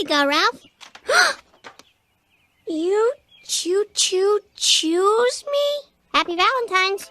you go, Ralph. You choose me? Happy Valentine's.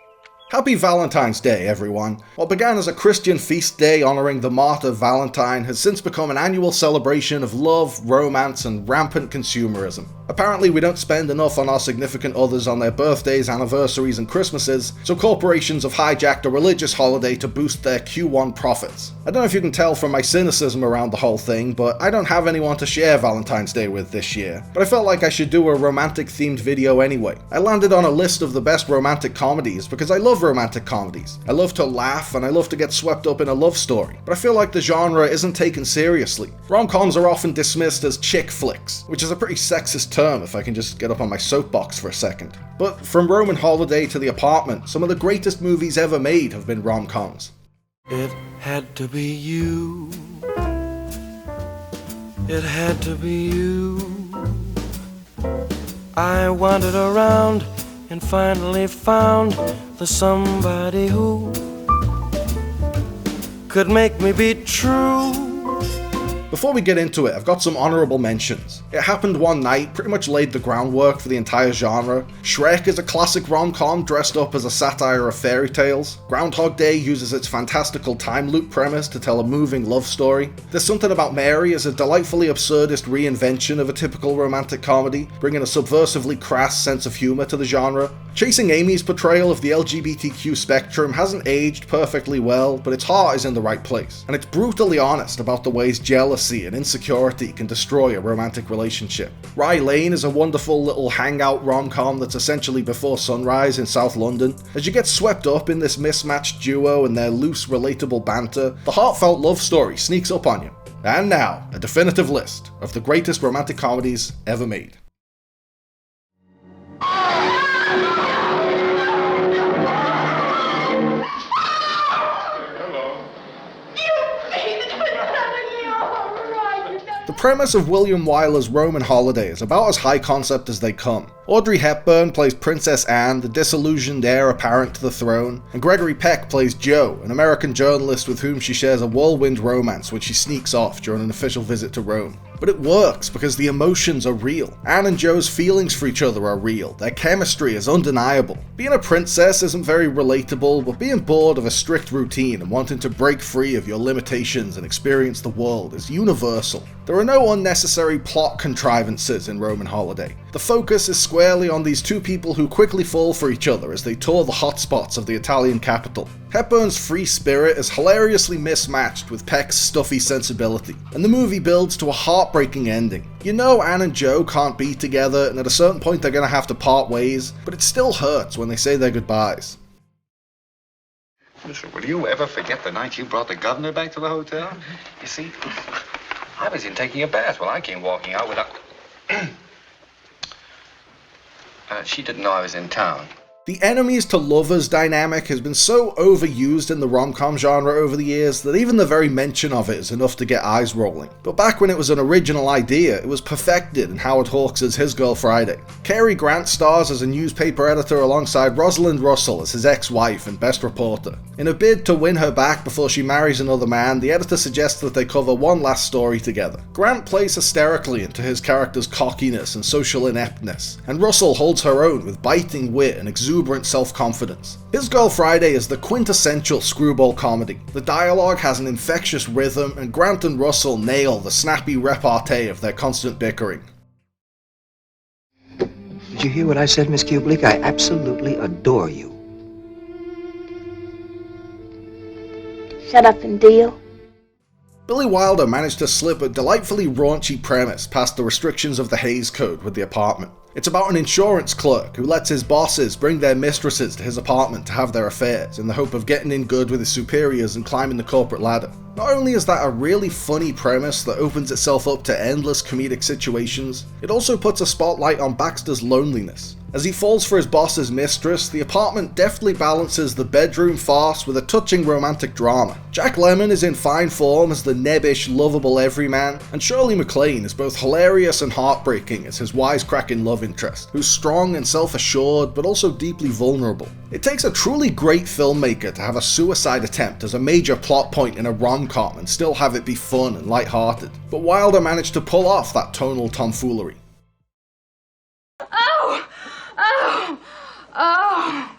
Happy Valentine's Day, everyone. What began as a Christian feast day honouring the martyr Valentine has since become an annual celebration of love, romance, and rampant consumerism. Apparently, we don't spend enough on our significant others on their birthdays, anniversaries, and Christmases, so corporations have hijacked a religious holiday to boost their Q1 profits. I don't know if you can tell from my cynicism around the whole thing, but I don't have anyone to share Valentine's Day with this year. But I felt like I should do a romantic-themed video anyway. I landed on a list of the best romantic comedies because I love romantic comedies. I love to laugh and I love to get swept up in a love story, but I feel like the genre isn't taken seriously. Rom-coms are often dismissed as chick flicks, which is a pretty sexist term if I can just get up on my soapbox for a second. But from Roman Holiday to The Apartment, some of the greatest movies ever made have been rom-coms. It had to be you. It had to be you. I wandered around and finally found the somebody who could make me be true. Before we get into it, I've got some honourable mentions. It Happened One Night pretty much laid the groundwork for the entire genre. Shrek is a classic rom-com dressed up as a satire of fairy tales. Groundhog Day uses its fantastical time loop premise to tell a moving love story. There's Something About Mary is a delightfully absurdist reinvention of a typical romantic comedy, bringing a subversively crass sense of humour to the genre. Chasing Amy's portrayal of the LGBTQ spectrum hasn't aged perfectly well, but its heart is in the right place, and it's brutally honest about the ways jealousy and insecurity can destroy a romantic relationship. Rye Lane is a wonderful little hangout rom-com that's essentially Before Sunrise in South London. As you get swept up in this mismatched duo and their loose, relatable banter, the heartfelt love story sneaks up on you. And now, a definitive list of the greatest romantic comedies ever made. The premise of William Wyler's Roman Holiday is about as high concept as they come. Audrey Hepburn plays Princess Anne, the disillusioned heir apparent to the throne, and Gregory Peck plays Joe, an American journalist with whom she shares a whirlwind romance when she sneaks off during an official visit to Rome. But it works because the emotions are real. Anne and Joe's feelings for each other are real. Their chemistry is undeniable. Being a princess isn't very relatable, but being bored of a strict routine and wanting to break free of your limitations and experience the world is universal. There are no unnecessary plot contrivances in Roman Holiday. The focus is squarely on these two people who quickly fall for each other as they tour the hotspots of the Italian capital. Hepburn's free spirit is hilariously mismatched with Peck's stuffy sensibility, and the movie builds to a heartbreaking ending. You know Anne and Joe can't be together, and at a certain point they're gonna have to part ways, but it still hurts when they say their goodbyes. Listen, will you ever forget the night you brought the governor back to the hotel? You see, I was in taking a bath when I came walking out without... she didn't know I was in town. The enemies to lovers dynamic has been so overused in the rom-com genre over the years that even the very mention of it is enough to get eyes rolling. But back when it was an original idea, it was perfected in Howard Hawks' His Girl Friday. Cary Grant stars as a newspaper editor alongside Rosalind Russell as his ex-wife and best reporter. In a bid to win her back before she marries another man, the editor suggests that they cover one last story together. Grant plays hysterically into his character's cockiness and social ineptness, and Russell holds her own with biting wit and exuberant self-confidence. His Girl Friday is the quintessential screwball comedy. The dialogue has an infectious rhythm, and Grant and Russell nail the snappy repartee of their constant bickering. Did you hear what I said, Miss Kubelik? I absolutely adore you. Shut up and deal. Billy Wilder managed to slip a delightfully raunchy premise past the restrictions of the Hays Code with The Apartment. It's about an insurance clerk who lets his bosses bring their mistresses to his apartment to have their affairs in the hope of getting in good with his superiors and climbing the corporate ladder. Not only is that a really funny premise that opens itself up to endless comedic situations, it also puts a spotlight on Baxter's loneliness. As he falls for his boss's mistress, the apartment deftly balances the bedroom farce with a touching romantic drama. Jack Lemmon is in fine form as the nebbish, lovable everyman, and Shirley MacLaine is both hilarious and heartbreaking as his wisecracking love interest, who's strong and self-assured but also deeply vulnerable. It takes a truly great filmmaker to have a suicide attempt as a major plot point in a rom-com and still have it be fun and light-hearted, but Wilder managed to pull off that tonal tomfoolery. Oh! Oh! Oh!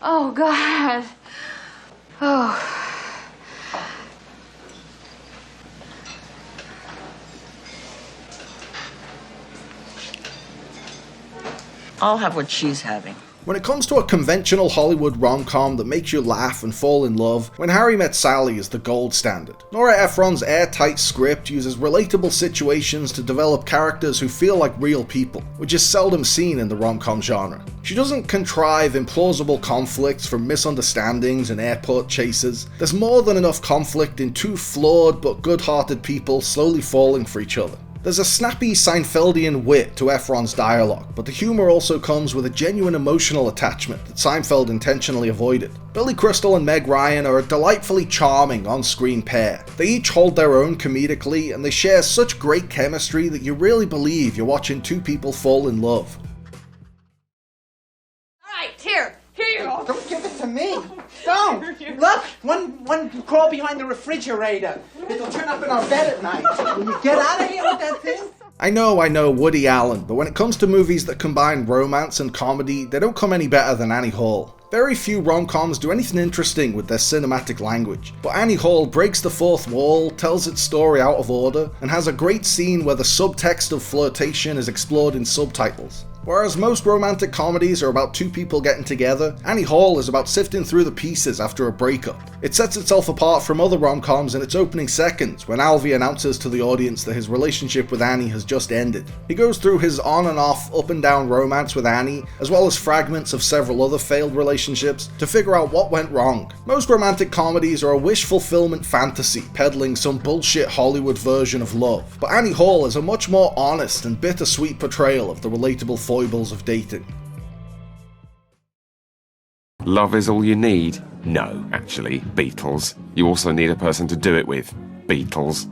Oh, God. Oh. I'll have what she's having. When it comes to a conventional Hollywood rom-com that makes you laugh and fall in love, When Harry Met Sally is the gold standard. Nora Ephron's airtight script uses relatable situations to develop characters who feel like real people, which is seldom seen in the rom-com genre. She doesn't contrive implausible conflicts from misunderstandings and airport chases. There's more than enough conflict in two flawed but good-hearted people slowly falling for each other. There's a snappy Seinfeldian wit to Ephron's dialogue, but the humour also comes with a genuine emotional attachment that Seinfeld intentionally avoided. Billy Crystal and Meg Ryan are a delightfully charming on-screen pair. They each hold their own comedically, and they share such great chemistry that you really believe you're watching two people fall in love. All right, here you go. Oh, don't give it to me. Don't. Look, one crawl behind the refrigerator. It'll turn up in our bed at night. Will you get out of here with that thing? I know, Woody Allen, but when it comes to movies that combine romance and comedy, they don't come any better than Annie Hall. Very few rom-coms do anything interesting with their cinematic language, but Annie Hall breaks the fourth wall, tells its story out of order, and has a great scene where the subtext of flirtation is explored in subtitles. Whereas most romantic comedies are about two people getting together, Annie Hall is about sifting through the pieces after a breakup. It sets itself apart from other rom-coms in its opening seconds when Alvy announces to the audience that his relationship with Annie has just ended. He goes through his on and off, up and down romance with Annie, as well as fragments of several other failed relationships, to figure out what went wrong. Most romantic comedies are a wish fulfillment fantasy, peddling some bullshit Hollywood version of love, but Annie Hall is a much more honest and bittersweet portrayal of the relatable foibles of dating. Love is all you need? No, actually, Beatles. You also need a person to do it with. Beatles.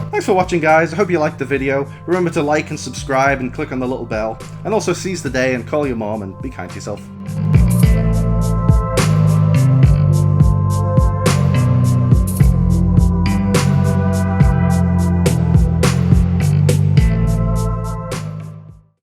Thanks for watching, guys. I hope you liked the video. Remember to like and subscribe and click on the little bell. And also seize the day and call your mom and be kind to yourself.